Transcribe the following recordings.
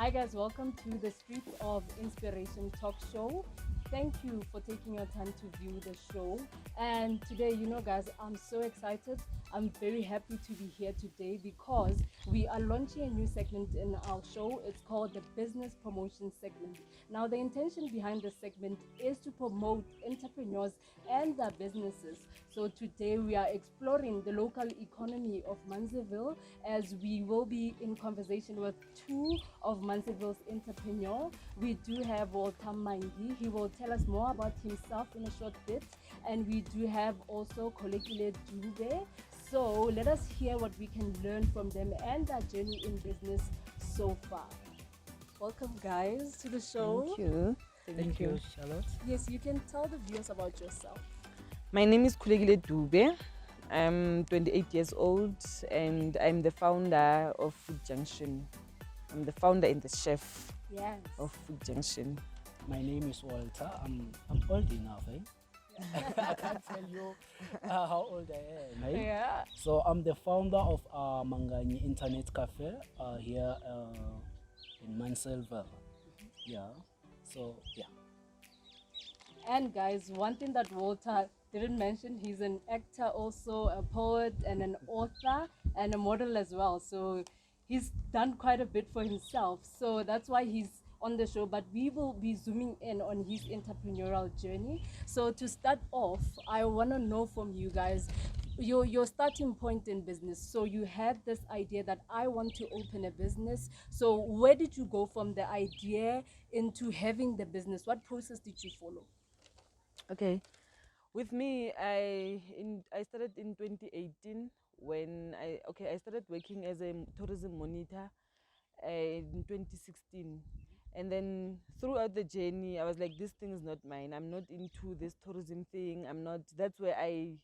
Hi guys, welcome to the Streets of Inspiration talk show. Thank you for taking your time to view the show. And today, guys, I'm so excited. I'm very happy to be here today because we are launching a new segment in our show. It's called the Business Promotion segment. Now, the intention behind this segment is to promote entrepreneurs and their businesses. So today we are exploring the local economy of Manseville as we will be in conversation with two of Manseville's entrepreneurs. We do have Walter Mangi. He will tell us more about himself in a short bit. And we do have also Kolekile Dube. So let us hear what we can learn from them and their journey in business so far. Welcome, guys, to the show. Thank you. Thank you, Charlotte. Yes, you can tell the viewers about yourself. My name is Kolekile Dube. I'm 28 years old and I'm the founder of Food Junction. I'm the founder and the chef Yes. of Food Junction. My name is Walter. I'm old enough, eh? I can't tell you how old I am, eh? Yeah. So I'm the founder of Mangani Internet Cafe here in Mansellville. Yeah. So yeah. And guys, one thing that Walter didn't mention, he's an actor, also a poet and an author and a model as well. So he's done quite a bit for himself. So that's why he's on the show, but we will be zooming in on his entrepreneurial journey. So to start off, I want to know from you guys your starting point in business. So you had this idea that I want to open a business. So where did you go from the idea into having the business? What process did you follow? Okay. With me, I started in 2018 when I started working as a tourism monitor in 2016. And then throughout the journey, I was like, this thing is not mine. I'm not into this tourism thing. I'm not. That's where I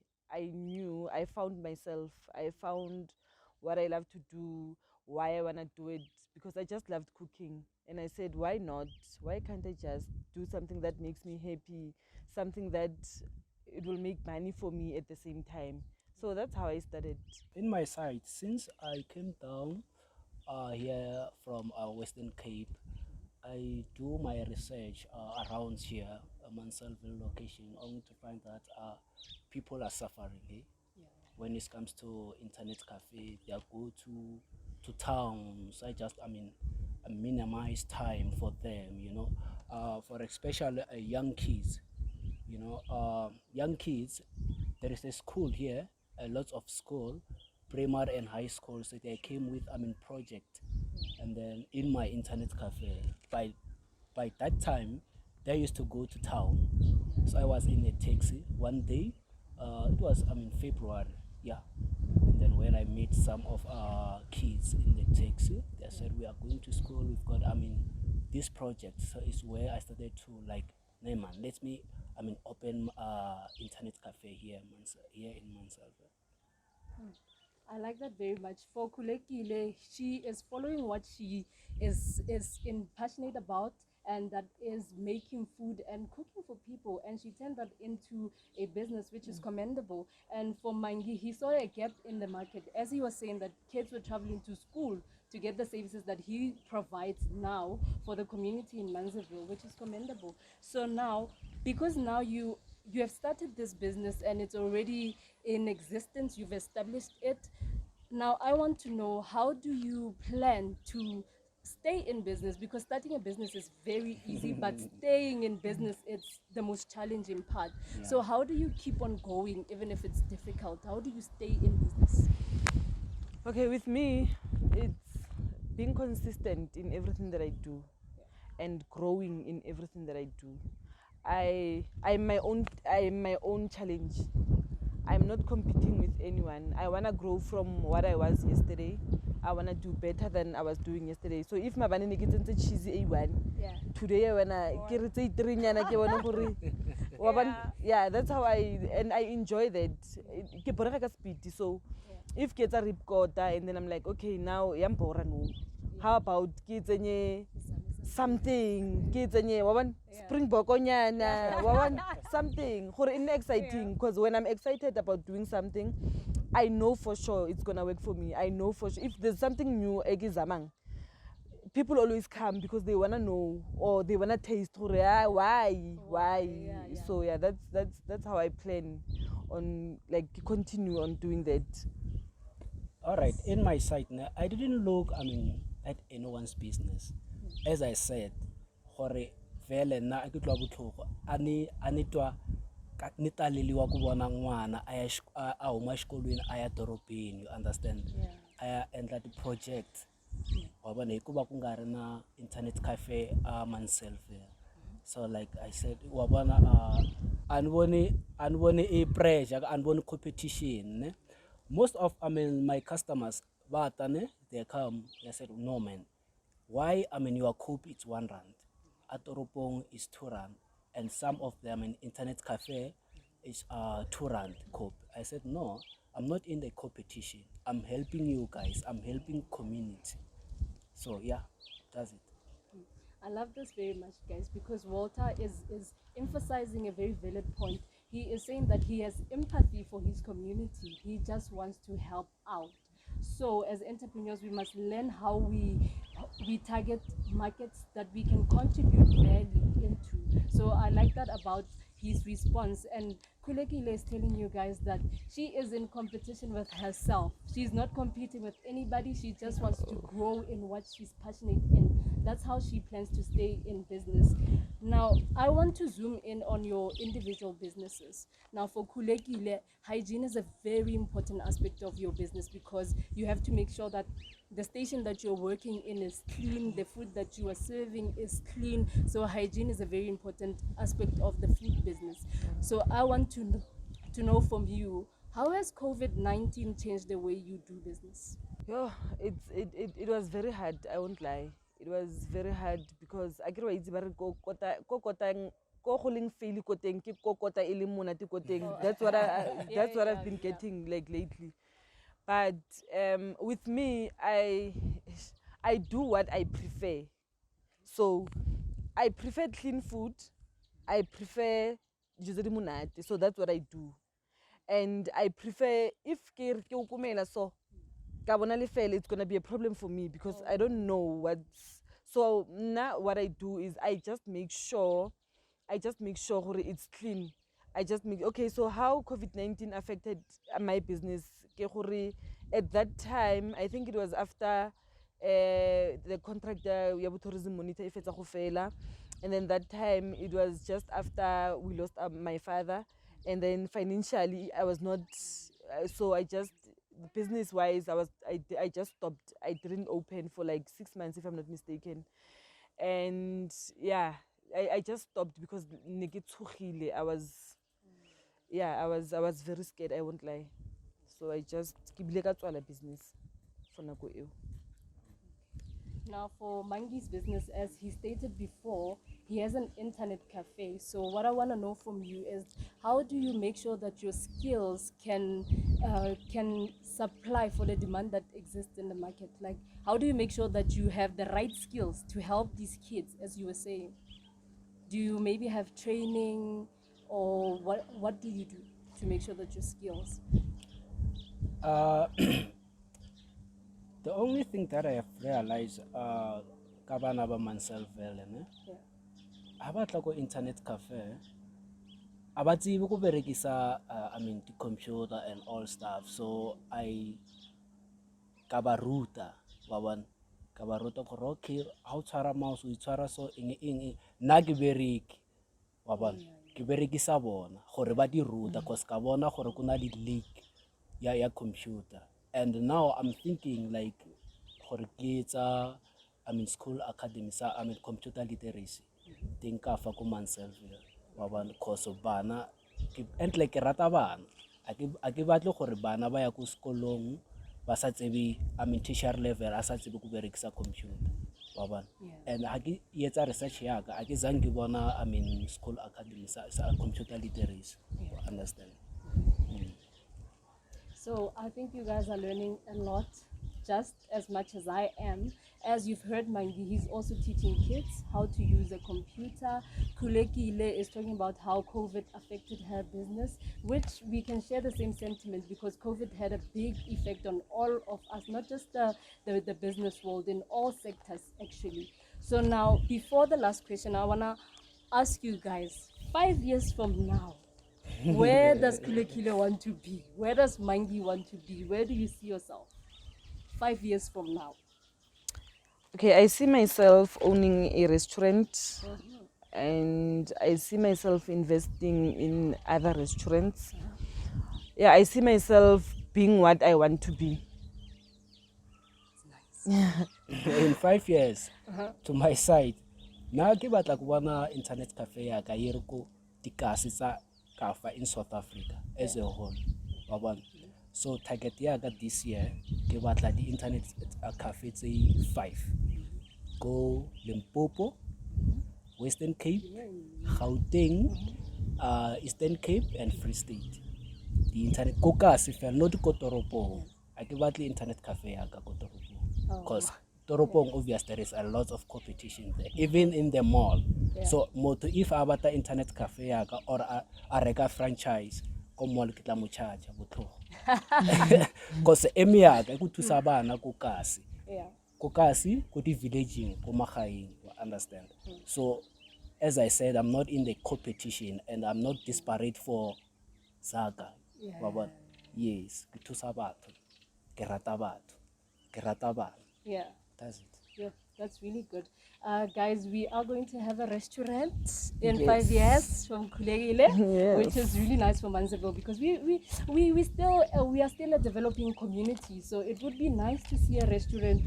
knew I found myself. I found what I love to do, why I wanna do it, because I just loved cooking. And I said, why not? Why can't I just do something that makes me happy, something that it will make money for me at the same time? So that's how I started. In my side, since I came down here from Western Cape, I do my research around here, Mansellville location, only to find that people are suffering. Eh? Yeah. When it comes to internet cafe, they go to towns. I minimize time for them. For especially young kids. Young kids. There is a school here, a lot of school, primary and high school. So they came with project, and then in my internet cafe by that time they used to go to town. So I was in a taxi one day. It was February, yeah. And then when I met some of kids in the taxi, they said we are going to school. We've got this project. So it's where I started to like, hey man, let me open internet cafe here in Mansellville. I like that very much. For Kulekile, she is following what she is passionate about, and that is making food and cooking for people. And she turned that into a business, which is commendable. And for Mangi, he saw a gap in the market. As he was saying that kids were traveling to school to get the services that he provides now for the community in Manseville, which is commendable. So now, because now you have started this business and it's already in existence, you've established it. Now I want to know, how do you plan to stay in business? Because starting a business is very easy, but staying in business, it's the most challenging part. Yeah. So how do you keep on going even if it's difficult? How do you stay in business? Okay, with me, it's being consistent in everything that I do and growing in everything that I do. I'm my own challenge. I'm not competing with anyone. I wanna grow from what I was yesterday. I wanna do better than I was doing yesterday. So if my banana gets into cheesy A1, Yeah. today I wanna get yeah, that's how I enjoy that. So if kids are rip and then I'm like, okay, now how about kids something kids springbok something exciting, because when I'm excited about doing something, I know for sure it's gonna work for me. I know for sure if there's something new people always come because they wanna know or they wanna taste why. Yeah. So yeah, that's how I plan on like continue on doing that. All right, in my side, I didn't look, at anyone's business. As I said, gore vele na a ke tloa botlhoko a ne twa ni taleliwa ku vona n'wana a huma xikolweni a ya dorobeni, you understand, Yeah. a ya endla ti-project wa vona hikuva ku nga ri na internet cafe a Mansfield. So like I said, wa vona a ni voni i pressure, a ni voni competition ne. Most of my customers vata ne, they come, they said no man, why your coop it's 1 rand, at Toropong is 2 rand, and some of them in internet cafe is 2 rand coop. I said no, I'm not in the competition, I'm helping you guys, I'm helping community. So yeah, that's it. I love this very much, guys, because Walter is emphasizing a very valid point. He is saying that he has empathy for his community. He just wants to help out. So as entrepreneurs, we must learn how we target markets that we can contribute value into. So I like that about his response. And Kulekile is telling you guys that she is in competition with herself. She's not competing with anybody. She just wants to grow in what she's passionate in. That's how she plans to stay in business. Now, I want to zoom in on your individual businesses. Now, for Kulekile, hygiene is a very important aspect of your business because you have to make sure that the station that you're working in is clean, the food that you are serving is clean. So hygiene is a very important aspect of the food business. So I want to know from you, how has COVID-19 changed the way you do business? Yo, it was very hard, I won't lie. It was very hard because I get ko fail ko teng ke ko kota e le monate ko teng. That's what that's what I've been getting like lately. But with me, I do what I prefer. So I prefer clean food. I prefer juzeri munate. So that's what I do. And I prefer if ke ukumela so it's gonna be a problem for me because I don't know what's. So now what I do is I just make sure it's clean. I just make okay. So how COVID-19 affected my business? At that time, I think it was after the contract we have tourism monitor if it's a fela, and then that time it was just after we lost my father, and then financially I was not. So I just business wise I just stopped. I didn't open for like 6 months if I'm not mistaken, and yeah, I just stopped because I was I was very scared, I won't lie. So I just keep business for nako eo. Now, for Mangi's business, as he stated before, he has an internet cafe. So, what I want to know from you is, how do you make sure that your skills can supply for the demand that exists in the market? Like, how do you make sure that you have the right skills to help these kids, as you were saying? Do you maybe have training, or what do you do to make sure that your skills? The only thing that I have realized, kabana ba Mansfield ne, ha ba tla ko internet cafe, a ba tsebe go berekisa the computer and all stuff. So I ka ba ruta wa bona, ka ba ruta gore okay, ha o tshwara mouse o itshwara so eng nna ke bereki wa bona, ke berekisa bona gore ba di ruta cause ka bona gore kuna le leak ya computer. And now I'm thinking like gore ke tsa school academy sa computer literacy teng ka fa ko Mansfield wa bona, cause bana and like ke rata bana, a ke batle gore bana ba ya ko sekolong ba sa tsebe teacher level a sa tsebe go berekisa computer wa bona. And ha ke etsa research yaka a ke zang ke bona school academy sa computer literacy, understand. So I think you guys are learning a lot just as much as I am. As you've heard, Mangi, he's also teaching kids how to use a computer. Kulekile is talking about how COVID affected her business, which we can share the same sentiment because COVID had a big effect on all of us, not just the business world, in all sectors actually. So now, before the last question, I wanna ask you guys, 5 years from now, where does Kulekile want to be? Where does Mangi want to be? Where do you see yourself 5 years from now? Okay, I see myself owning a restaurant, and I see myself investing in other restaurants. Yeah, I see myself being what I want to be. In 5 years, to my side, na ke batla go bona internet cafe ya ka ye re ko dikase tsa kafa in South Africa as a whole. Wa bona? So target ya ka this year ke batla di internet cafe tse 5 go Limpopo, Western Cape, Gauteng, Eastern Cape and Free State. The internet ko kasi fela not ko toropong. A ke batle internet cafe ya ka ko toropong because toropong obviously there is a lot of competition there even in the mall. So moto if a batla internet cafe ya ka or a reka franchise ko mall ke tla mo charge botlogo because eme ya ka go thusa bana ko kasi ko di villaging ko magaeng, you understand. So as I said, I'm not in the competition and I'm not desperate for Zaga. Yes, ke thusa batho, ke rata batho, ke rata bana. Yeah. That's it. Yeah, that's really good. Guys, we are going to have a restaurant in 5 years from Kulegile, which is really nice for Manzaville because we are still a developing community. So it would be nice to see a restaurant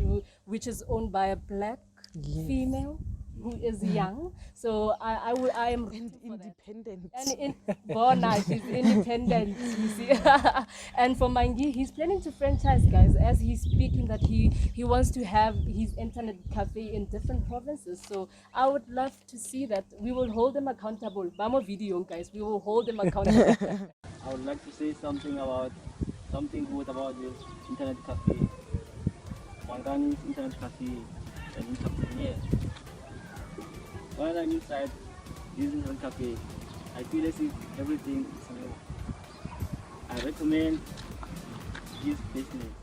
which is owned by a black female who is young. So I am Independent. and Bona, she's independent, you see. And for Mangi, he's planning to franchise, guys, as he's speaking that he wants to have his internet cafe in different provinces. So I would love to see that. We will hold them accountable. Bamo video, guys. We will hold them accountable. I would like to say something good about this internet cafe. Mangani's internet cafe and entrepreneur. When I'm inside this internet cafe, I feel as if everything is new. I recommend this business.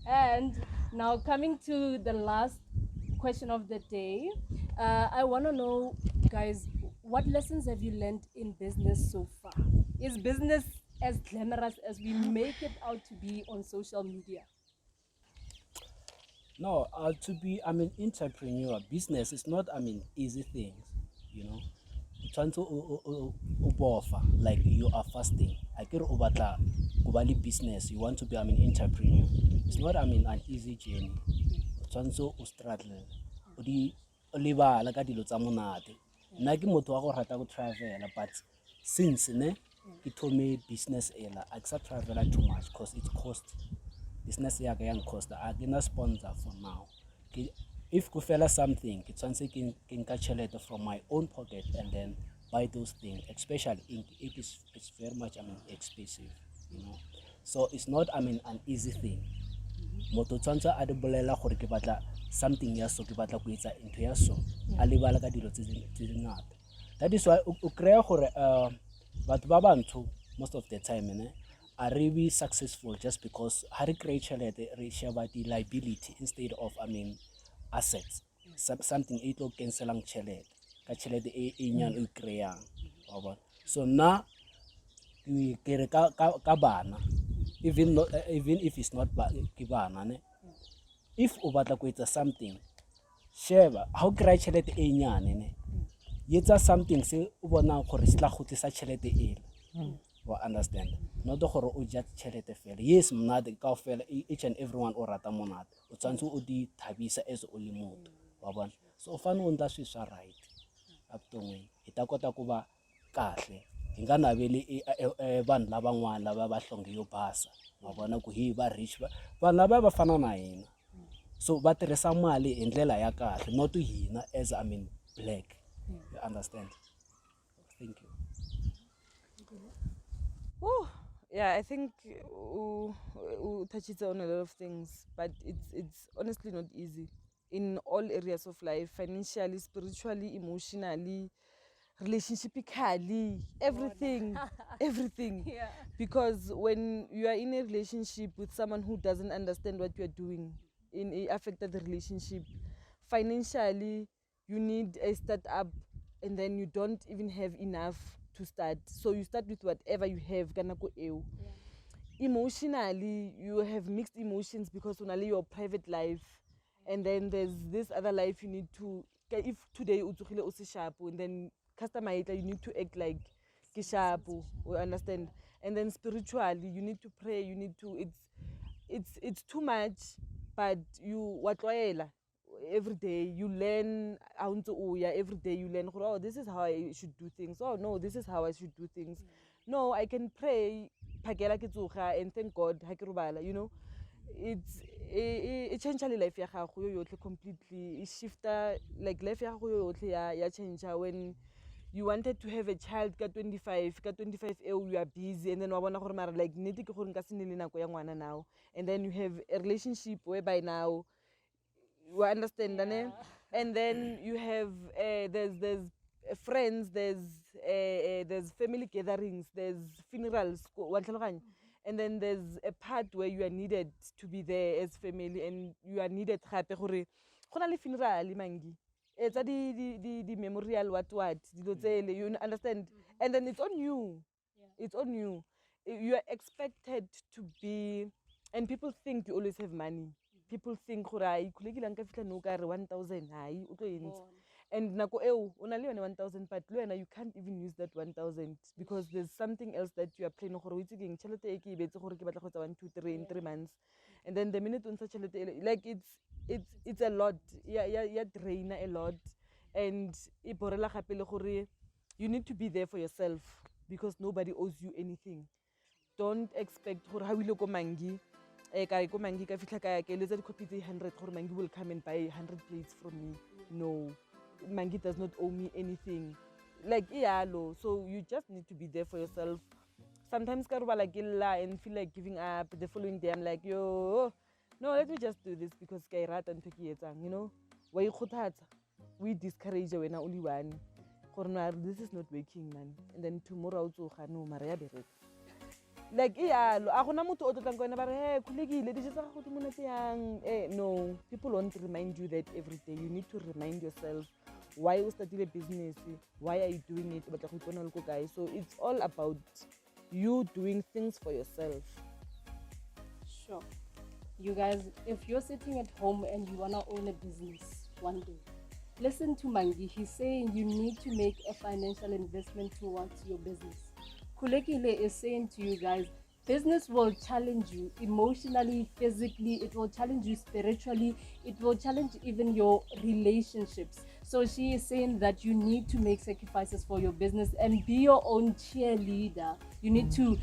And now coming to the last question of the day, I want to know, guys, what lessons have you learned in business so far? Is business as glamorous as we make it out to be on social media? No, to be, entrepreneur, business is not, easy things, you know. Trying to offer, like you are fasting. I get over kubali business. You want to be, entrepreneur. It's not, an easy journey. Trying to struggle. Odi oliva like a dilo tamonate. Nagi moto ako rata go travel, but since it told me business ela, I accept travel too much because it cost. Business ya ka yang cost. I cannot sponsor for now. If ku fela something, it's something can catch a letter from my own pocket and then buy those things. Especially it's very much expensive, you know. So it's not an easy thing. Moto tshwantse a di bolela gore ke batla something ya so ke batla go etsa into ya so a lebala ka dilo tse di ngata. That is why o kry gore batho ba bantsho most of the time are really successful just because ha re create tšhelete re sheba di liability instead of assets. Something e tlo cancelang tšhelete ka tšhelete e nyane o kry-ang. So nna ke re ka bana even even if it's not ke bana ne, if o batla go etsa something, sheba ha o kry tšhelete e nyane ne, etsa something se o bonang gore se tla go tlisa tšhelete e wa understand, not gore o ja tšhelete fela. Yes, monate kaofela, each and everyone o rata monate, o tshwanetse o di thabisa as o le motho wa bona. So o fane o ndla swilo swa right avuton'wini, hi ta kota ku va kahle, hi nga naveli vanhu lavan'wana lava va hlonge yo basa wa vona ku hi va rich, vanhu lava va fana na hina, so va tirhisa mali hi ndlela ya kahle, not hina as I mean black. You understand? Thank you. Oh, yeah, I think touches on a lot of things, but it's honestly not easy in all areas of life, financially, spiritually, emotionally, relationshipically, everything, everything. Yeah. Because when you are in a relationship with someone who doesn't understand what you are doing, in a affected relationship, financially, you need a startup, and then you don't even have enough to start. So you start with whatever you have. Emotionally, you have mixed emotions because only your private life, and then there's this other life you need to. If today utsukile usi sharp, and then customer you need to act like kishapu. We understand. And then spiritually, you need to pray. You need to. It's too much, but you watloela. Every day you learn every day you learn, oh, this is how I should do things. Oh no, this is how I should do things. No, I can pray and thank God, you know. It change life ya gago yotlhe completely. It shifter like life ya gago yotlhe ya change when you wanted to have a child ka 25 you are busy, and then wa bona gore mara like nnete ke gore nka se ne le nako ya ngwana now, and then you have a relationship whereby now you understand, and then you have there's friends, there's family gatherings, there's funerals, and then there's a part where you are needed to be there as family, and you are needed gape gore go na le funeral mangi etsa di memorial what dilo tsele, you understand. And then it's on you. It's on you. You are expected to be, and people think you always have money. People think gore ai khulekile nka fitla no ka re 1000 hai o tlo entse, and nako eo o na le yone 1000, but le wena you can't even use that 1000 because there's something else that you are planning gore o itse keng tšhelete e ke e betse gore ke batla go tsa 1 2 3 in 3 months, and then the minute o ntsha tšhelete like it's a lot, ya drain a lot, and e borela gape le gore you need to be there for yourself because nobody owes you anything. Don't expect gore ha o ile ko mangi ko mangi ka fitla ka ke letsa di-copy tse 100 gore mangi will come and buy 100 plates from me. No, mangi does not owe me anything, like iyalo. So you just need to be there for yourself. Sometimes ka roba like illa and feel like giving up. The following day I'm like, yo, no, let me just do this because ke rata ntho ke etsang, you know. Wa ikgothatsa, we discourage wena only one gore no, this is not working, man, and then tomorrow o tsoga no mara ya bereka. Like iyalo a gona motho o tlotlang ka wena ba re he khulekile di tsa go monate yang. No, people won't remind you that every day. You need to remind yourself why you started a business, why are you doing it, batla go ipona le ko kae. So it's all about you doing things for yourself. Sure. You guys, if you're sitting at home and you wanna own a business one day, listen to Mangi. He's saying you need to make a financial investment towards your business. Kulekile is saying to you guys, business will challenge you emotionally, physically, it will challenge you spiritually, it will challenge even your relationships. So she is saying that you need to make sacrifices for your business and be your own cheerleader. You need to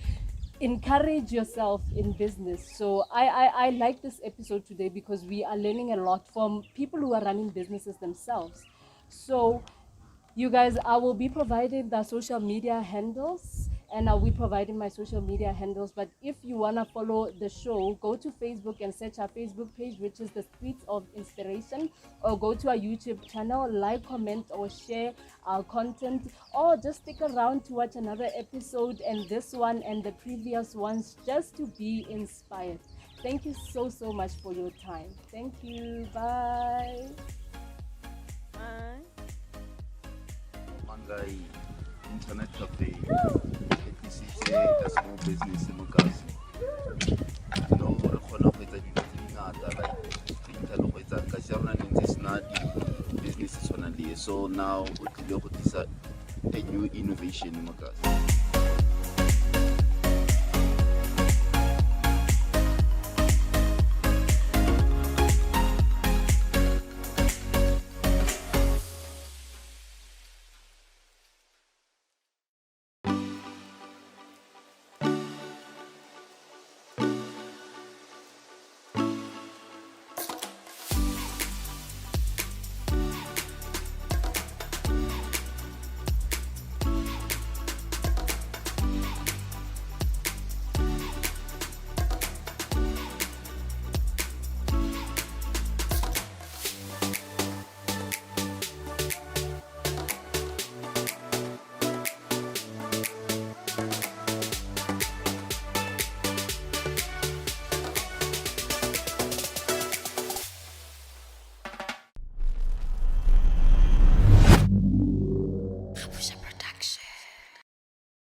encourage yourself in business. So I like this episode today because we are learning a lot from people who are running businesses themselves. So you guys, I will be providing the social media handles, and I'll be providing my social media handles. But if you want to follow the show, go to Facebook and search our Facebook page, which is The Streets of Inspiration, or go to our YouTube channel, like, comment, or share our content, or just stick around to watch another episode and this one and the previous ones just to be inspired. Thank you so much for your time. Thank you. Bye. Bye. Mangai Internet Cafe. This is a small business in Mugazi. no re kgona go etsa dilo tse dingata like re itha le go etsa ka se rona ne ntse sena di business tshwana le so now o tlile go tlisa a new innovation mo ka